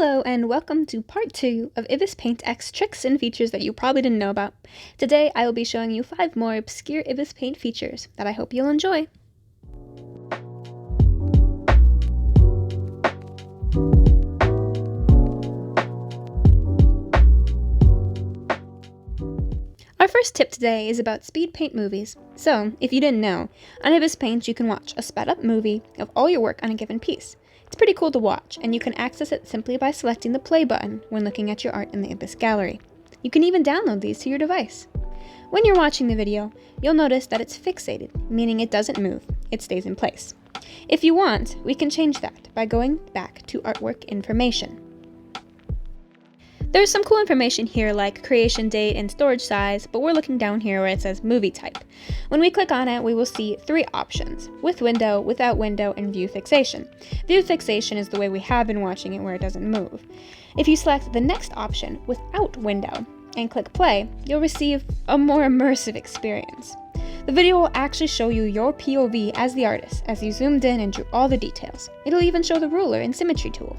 Hello and welcome to part 2 of ibisPaint X tricks and features that you probably didn't know about. Today I will be showing you 5 more obscure ibisPaint features that I hope you'll enjoy. Our first tip today is about speed paint movies. So, if you didn't know, on ibisPaint you can watch a sped up movie of all your work on a given piece. It's pretty cool to watch, and you can access it simply by selecting the play button when looking at your art in the Ibis gallery. You can even download these to your device. When you're watching the video, you'll notice that it's fixated, meaning it doesn't move, it stays in place. If you want, we can change that by going back to artwork information. There's some cool information here like creation date and storage size, but we're looking down here where it says movie type. When we click on it, we will see 3 options: with window, without window, and view fixation. View fixation is the way we have been watching it where it doesn't move. If you select the next option, without window, and click play, you'll receive a more immersive experience. The video will actually show you your POV as the artist as you zoomed in and drew all the details. It'll even show the ruler and symmetry tool.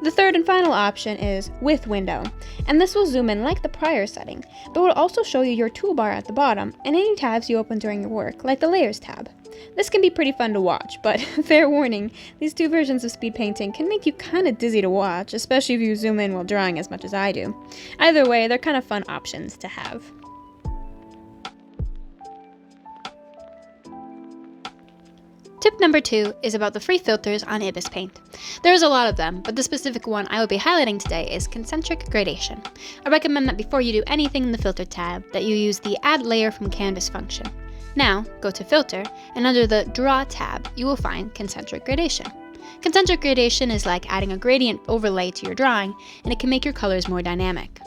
The third and final option is with window, and this will zoom in like the prior setting, but will also show you your toolbar at the bottom and any tabs you open during your work, like the Layers tab. This can be pretty fun to watch, but fair warning, these 2 versions of speed painting can make you kinda dizzy to watch, especially if you zoom in while drawing as much as I do. Either way, they're kinda fun options to have. Tip number 2 is about the free filters on ibisPaint. There's a lot of them, but the specific one I will be highlighting today is Concentric Gradation. I recommend that before you do anything in the Filter tab, that you use the Add Layer from Canvas function. Now, go to Filter, and under the Draw tab, you will find Concentric Gradation. Concentric Gradation is like adding a gradient overlay to your drawing, and it can make your colors more dynamic.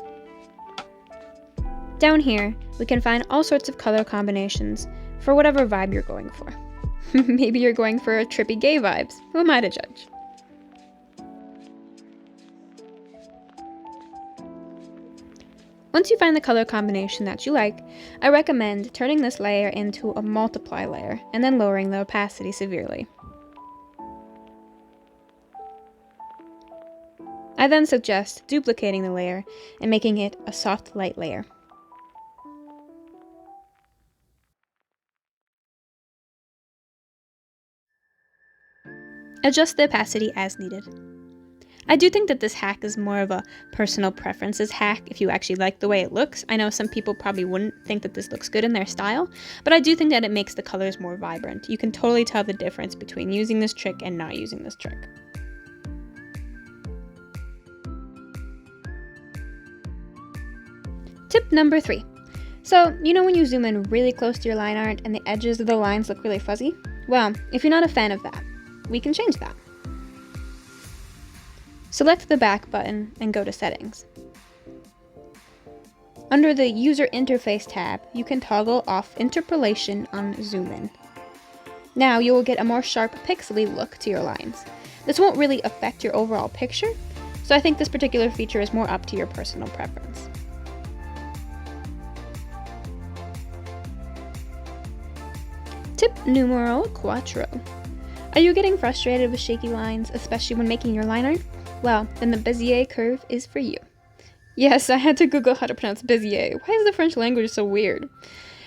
Down here, we can find all sorts of color combinations for whatever vibe you're going for. Maybe you're going for trippy gay vibes. Who am I to judge? Once you find the color combination that you like, I recommend turning this layer into a multiply layer and then lowering the opacity severely. I then suggest duplicating the layer and making it a soft light layer. Adjust the opacity as needed. I do think that this hack is more of a personal preferences hack if you actually like the way it looks. I know some people probably wouldn't think that this looks good in their style, but I do think that it makes the colors more vibrant. You can totally tell the difference between using this trick and not using this trick. Tip number 3. So, you know when you zoom in really close to your line art and the edges of the lines look really fuzzy? Well, if you're not a fan of that, we can change that. Select the back button and go to Settings. Under the User Interface tab, you can toggle off Interpolation on Zoom In. Now you will get a more sharp pixely look to your lines. This won't really affect your overall picture, so I think this particular feature is more up to your personal preference. Tip numero 4. Are you getting frustrated with shaky lines, especially when making your line art? Well, then the Bézier Curve is for you. Yes, I had to Google how to pronounce Bézier. Why is the French language so weird?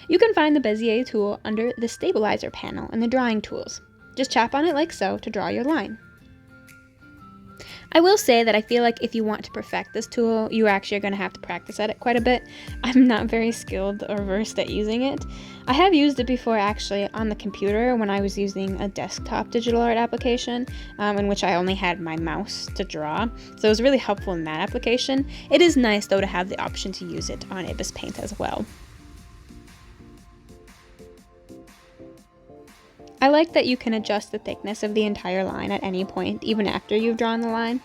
You can find the Bézier tool under the Stabilizer panel in the Drawing Tools. Just tap on it like so to draw your line. I will say that I feel like if you want to perfect this tool, you actually are going to have to practice at it quite a bit. I'm not very skilled or versed at using it. I have used it before actually on the computer when I was using a desktop digital art application in which I only had my mouse to draw, so it was really helpful in that application. It is nice though to have the option to use it on ibisPaint as well. I like that you can adjust the thickness of the entire line at any point, even after you've drawn the line.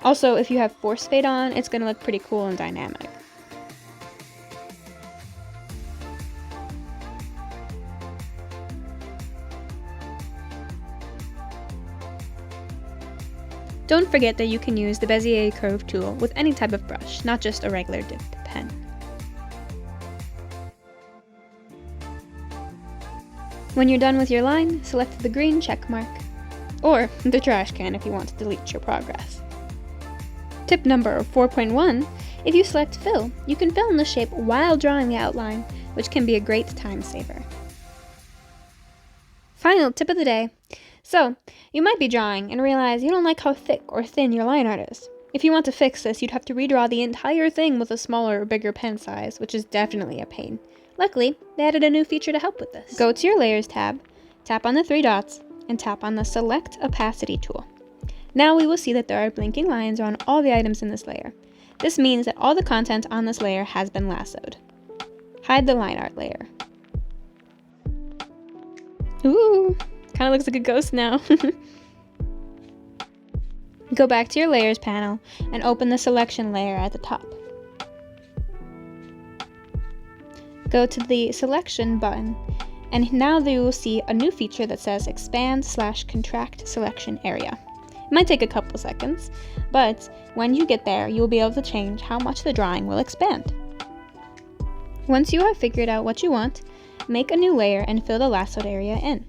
Also, if you have force fade on, it's going to look pretty cool and dynamic. Don't forget that you can use the Bézier Curve tool with any type of brush, not just a regular dipped pen. When you're done with your line, select the green check mark, or the trash can if you want to delete your progress. Tip number 4.1, if you select fill, you can fill in the shape while drawing the outline, which can be a great time saver. Final tip of the day. So, you might be drawing and realize you don't like how thick or thin your line art is. If you want to fix this, you'd have to redraw the entire thing with a smaller or bigger pen size, which is definitely a pain. Luckily, they added a new feature to help with this. Go to your Layers tab, tap on the 3 dots, and tap on the Select Opacity tool. Now we will see that there are blinking lines on all the items in this layer. This means that all the content on this layer has been lassoed. Hide the line art layer. Ooh, kind of looks like a ghost now. Go back to your Layers panel and open the Selection layer at the top. Go to the Selection button, and now you will see a new feature that says Expand/Contract Selection Area. It might take a couple seconds, but when you get there, you will be able to change how much the drawing will expand. Once you have figured out what you want, make a new layer and fill the lassoed area in.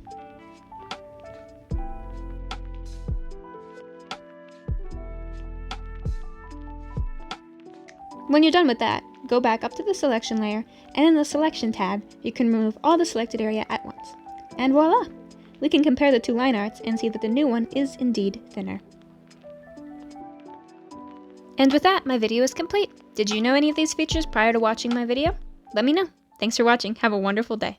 When you're done with that, go back up to the Selection layer, and in the Selection tab, you can remove all the selected area at once. And voila! We can compare the two line arts and see that the new one is indeed thinner. And with that, my video is complete. Did you know any of these features prior to watching my video? Let me know. Thanks for watching. Have a wonderful day.